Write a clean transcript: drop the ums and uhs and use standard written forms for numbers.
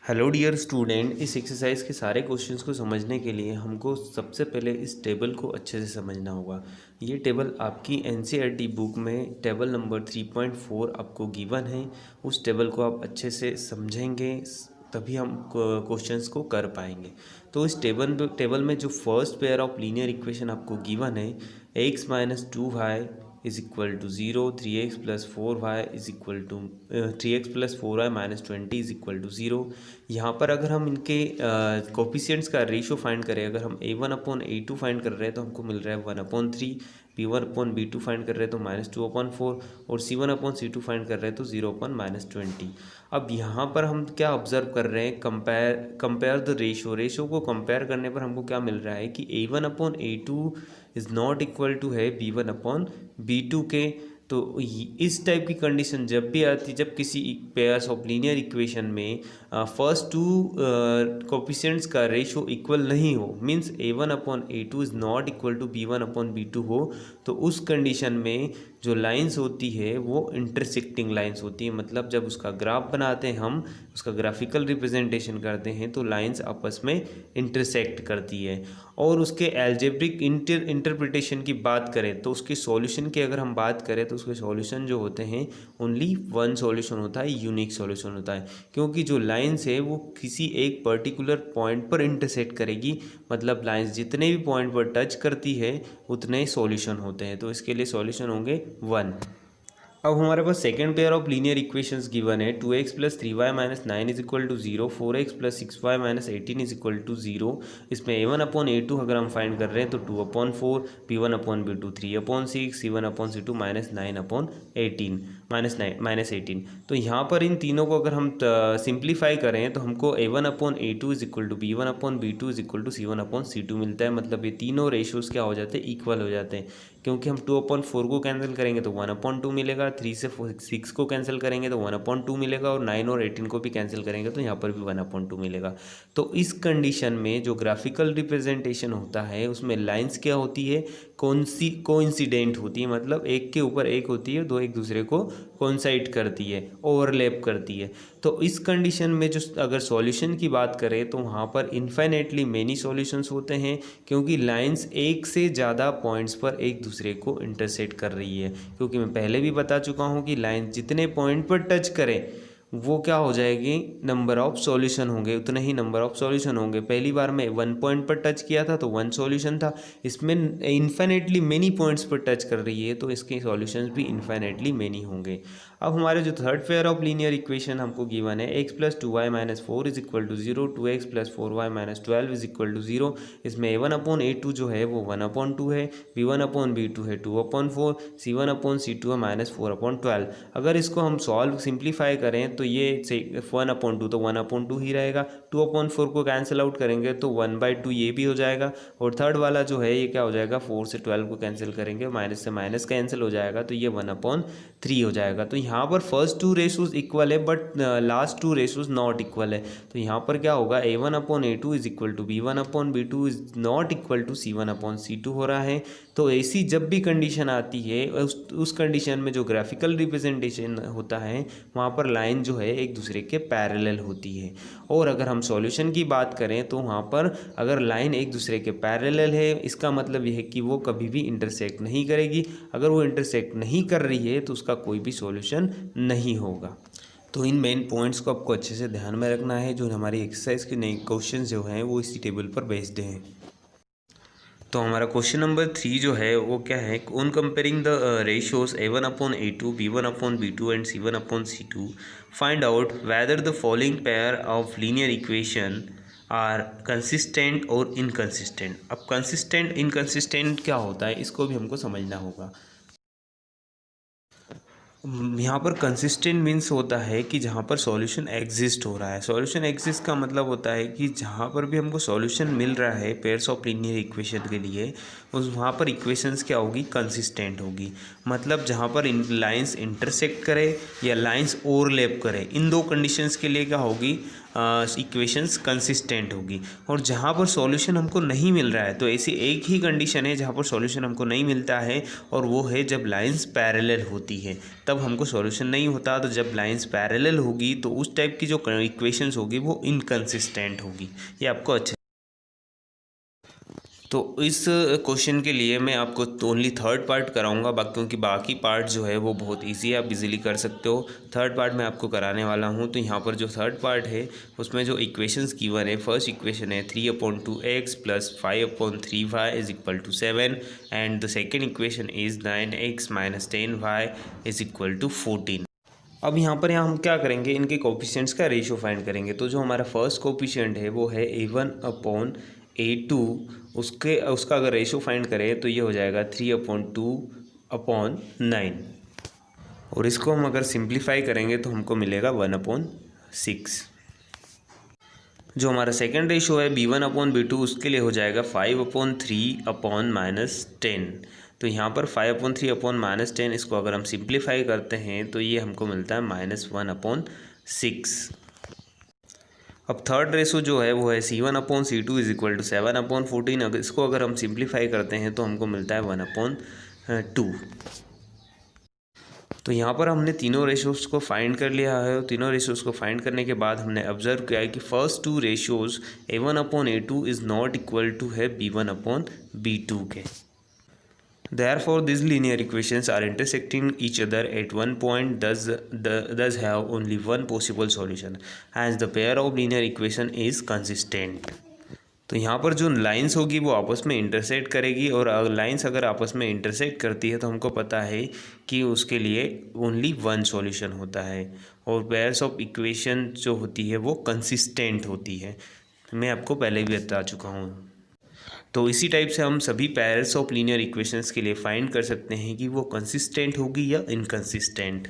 Hello dear student, इस exercise के सारे क्वेश्चंस को समझने के लिए हमको सबसे पहले इस टेबल को अच्छे से समझना होगा। ये टेबल आपकी एनसीईआरटी बुक में टेबल नंबर 3.4 आपको गिवन है। उस टेबल को आप अच्छे से समझेंगे तभी हम क्वेश्चंस को कर पाएंगे। तो इस टेबल में जो first pair of linear equation आपको गिवन है, x minus 2y is equal to 0, 3x plus 4y is equal to 3x plus 4y minus 20 is equal to 0। यहाँ पर अगर हम इनके कोफिशिएंट्स का रेशियो फाइंड करें, अगर हम a1/a2 फाइंड कर रहे हैं तो हमको मिल रहा है 1/3, b1/b2 फाइंड कर रहे हैं तो -2/4 और c1/c2 फाइंड कर रहे हैं तो 0/-20। अब यहाँ पर हम क्या ऑब्जर्व कर रहे हैं, कंपेयर द रेशियो को कंपेयर करने पर हमको क्या मिल रहा है कि a1/a2 is not equal to है b1/b2 के। तो इस टाइप की कंडीशन जब भी आती, जब किसी पेयर्स ऑफ लीनियर इक्वेशन में फर्स्ट टू कोफिशिएंट्स का रेशियो इक्वल नहीं हो, means a1/a2 is not equal to b1/b2 हो, तो उस कंडीशन में जो लाइंस होती है वो इंटरसेक्टिंग लाइंस होती है। मतलब जब उसका ग्राफ बनाते हैं, हम उसका ग्राफिकल रिप्रेजेंटेशन करते हैं तो लाइंस आपस में इंटरसेक्ट करती है। और उसके एल्जेब्रिक इंटरप्रिटेशन की बात करें तो उसके सॉल्यूशन की अगर हम बात करें तो उसके सॉल्यूशन जो होते हैं, ओनली वन सॉल्यूशन होता है, यूनिक सॉल्यूशन होता है, क्योंकि जो लाइंस है वो किसी एक पर्टिकुलर पॉइंट पर इंटरसेक्ट करेगी। मतलब लाइंस जितने भी पॉइंट पर टच करती है उतने ही सॉल्यूशन होते हैं, तो इसके लिए सॉल्यूशन होंगे 1। अब हमारे पास second pair of linear equations given है, 2x plus 3y minus 9 is equal to 0, 4x plus 6y minus 18 is equal to 0। इसमें a1/a2 अगर हम फाइंड कर रहे हैं तो 2/4, b1/b2 3/6, c1/c2 -9/18 -18। तो यहाँ पर इन तीनों को अगर हम सिंप्लीफाई करें तो हमको a1/a2 is equal to b1/b2 is equal to c1/c2 मिलता है। मतलब ये तीनों रेशियोज़ क्या हो जाते हैं, इक्वल हो जाते हैं, क्योंकि हम 2/4 को कैंसिल करेंगे तो 1/2 मिलेगा, 3 से 6 को कैंसिल करेंगे तो 1/2 मिलेगा, और 9 और 18 को भी कैंसिल करेंगे तो यहाँ पर भी 1/2 मिलेगा। तो इस कंडीशन में जो ग्राफिकल रिप्रेजेंटेशन होता है उसमें लाइंस क्या होती है, कोइंसिडेंट होती है, मतलब एक के ऊपर एक होती है, दो एक दूसरे को कोइंसाइड करती है, ओवरलैप करती है। तो इस कंडीशन में जो अगर सॉल्यूशन की बात करें तो वहाँ पर इन्फाइनेटली मेनी सॉल्यूशंस होते हैं, क्योंकि लाइंस एक से ज़्यादा पॉइंट्स पर एक दूसरे को इंटरसेक्ट कर रही है। क्योंकि मैं पहले भी बता चुका हूँ कि लाइन जितने पॉइंट पर टच करें वो क्या हो जाएगी, नंबर ऑफ सॉल्यूशन होंगे, उतने ही नंबर ऑफ सॉल्यूशन होंगे। पहली बार में 1 पॉइंट पर टच किया था तो 1 सॉल्यूशन था, इसमें इन्फाइनेटली मेनी पॉइंट्स पर टच कर रही है तो इसके सॉल्यूशंस भी इन्फाइनेटली मेनी होंगे। अब हमारे जो third pair of linear equation हमको गिवन है, x plus 2y minus 4 is equal to 0, 2x plus 4y minus 12 is equal to 0। इसमें a1/a2 जो है वो 1/2 है, b1/b2 है 2/4, c1/c2 है -4/12। अगर इसको हम सॉल्व सिंप्लीफाई करें तो ये 1/2 तो 1/2 ही रहेगा, 2/4 को कैंसिल आउट करेंगे तो 1/2 ये भी हो जाएगा, और थर्ड वाला जो है ये क्या हो जाएगा, 4 से 12 को कैंसिल करेंगे, माइनस से माइनस कैंसिल हो जाएगा तो ये 1/3 हो जाएगा। तो यहाँ पर फर्स्ट टू रेशोज इक्वल है but last two ratios not equal है। तो यहाँ पर क्या होगा, a1/a2 is equal to b1/b2 is not equal to c1/c2 हो रहा है। तो ऐसी जब भी कंडीशन आती है उस कंडीशन में जो ग्राफिकल रिप्रेजेंटेशन होता है वहाँ पर लाइन जो है एक दूसरे के पैरेलल होती है। और अगर हम सॉल्यूशन की बात करें तो वहाँ पर अगर लाइन एक दूसरे के पैरेलल है, इसका मतलब यह है कि वो कभी भी इंटरसेक्ट नहीं करेगी। अगर वो इंटरसेक्ट नहीं कर रही है तो उसका कोई भी सॉल्यूशन नहीं होगा। तो इन मेन पॉइंट्स को आपको अच्छे से ध्यान में रखना है। जो हमारी एक्सरसाइज के नए क्वेश्चन जो हैं वो इसी टेबल पर बेस्ड हैं। तो हमारा क्वेश्चन नंबर 3 जो है वो क्या है, on comparing the ratios a1/a2, b1/b2 and c1/c2 find out whether the following pair of linear equation are consistent और इनकंसिस्टेंट। अब कंसिस्टेंट इनकंसिस्टेंट क्या होता है इसको भी हमको समझना होगा। यहाँ पर कंसिस्टेंट मीन्स होता है कि जहाँ पर सॉल्यूशन एग्जिस्ट हो रहा है। सॉल्यूशन एग्जिस्ट का मतलब होता है कि जहाँ पर भी हमको सॉल्यूशन मिल रहा है पेयर्स ऑफ लीनियर इक्वेशन के लिए, उस वहाँ पर इक्वेशंस क्या होगी, कंसिस्टेंट होगी। मतलब जहाँ पर लाइंस इंटरसेक्ट करे या लाइंस ओवरलैप करे, इन दो कंडीशंस के लिए क्या होगी, इक्वेशंस कंसिस्टेंट होगी। और जहाँ पर सॉल्यूशन हमको नहीं मिल रहा है, तो ऐसी एक ही कंडीशन है जहाँ पर सॉल्यूशन हमको नहीं मिलता है, और वो है जब लाइंस पैरेलल होती है तब हमको सॉल्यूशन नहीं होता। तो जब लाइंस पैरेलल होगी तो उस टाइप की जो इक्वेशंस होगी वो इनकंसिस्टेंट होगी। ये आपको अच्छे। तो इस क्वेश्चन के लिए मैं आपको ओनली थर्ड पार्ट कराऊंगा, क्योंकि बाकी पार्ट जो है वो बहुत इजी है, आप इजीली कर सकते हो। थर्ड पार्ट मैं आपको कराने वाला हूं। तो यहाँ पर जो थर्ड पार्ट है उसमें जो इक्वेशंस गिवन है, फर्स्ट इक्वेशन है 3/2x + 5/3y = 7 and the second equation is 9x - 10y = 14। अब यहाँ पर हम क्या करेंगे, इनके कोफिशिएंट्स का रेशियो फाइंड करेंगे। तो जो हमारा फर्स्ट कोफिशिएंट है वो है a1/a2, उसका अगर रेशियो फाइंड करें तो ये हो जाएगा 3/2/9, और इसको हम अगर सिंप्लीफाई करेंगे तो हमको मिलेगा 1/6। जो हमारा सेकेंड रेशियो है b1/b2, उसके लिए हो जाएगा 5/3/-10। तो यहाँ पर 5/3/-10, इसको अगर हम सिंप्लीफाई करते हैं तो ये हमको मिलता है -1/6। अब थर्ड रेशो जो है वो है C1/C2 = 7/14। अगर इसको अगर हम सिंप्लीफाई करते हैं तो हमको मिलता है 1/2। तो यहाँ पर हमने तीनों रेशोज़ को फाइंड कर लिया है। तीनों रेशोज़ को फाइंड करने के बाद हमने ऑब्जर्व किया है कि first two ratios a1/a2 is not equal to है b1/b2 के। Therefore, these linear equations are intersecting each other at one point, thus have only one possible solution. Hence, the pair of linear equation is consistent. तो यहाँ पर जो lines होगी वो आपस में इंटरसेक्ट करेगी, और लाइंस अगर आपस में इंटरसेक्ट करती है तो हमको पता है कि उसके लिए ओनली वन सॉल्यूशन होता है, और पेयर्स ऑफ इक्वेशन जो होती है वो कंसिस्टेंट होती है। मैं आपको पहले भी बता चुका हूँ। तो इसी टाइप से हम सभी पेयर्स ऑफ लीनियर इक्वेशंस के लिए फाइंड कर सकते हैं कि वो कंसिस्टेंट होगी या इनकंसिस्टेंट।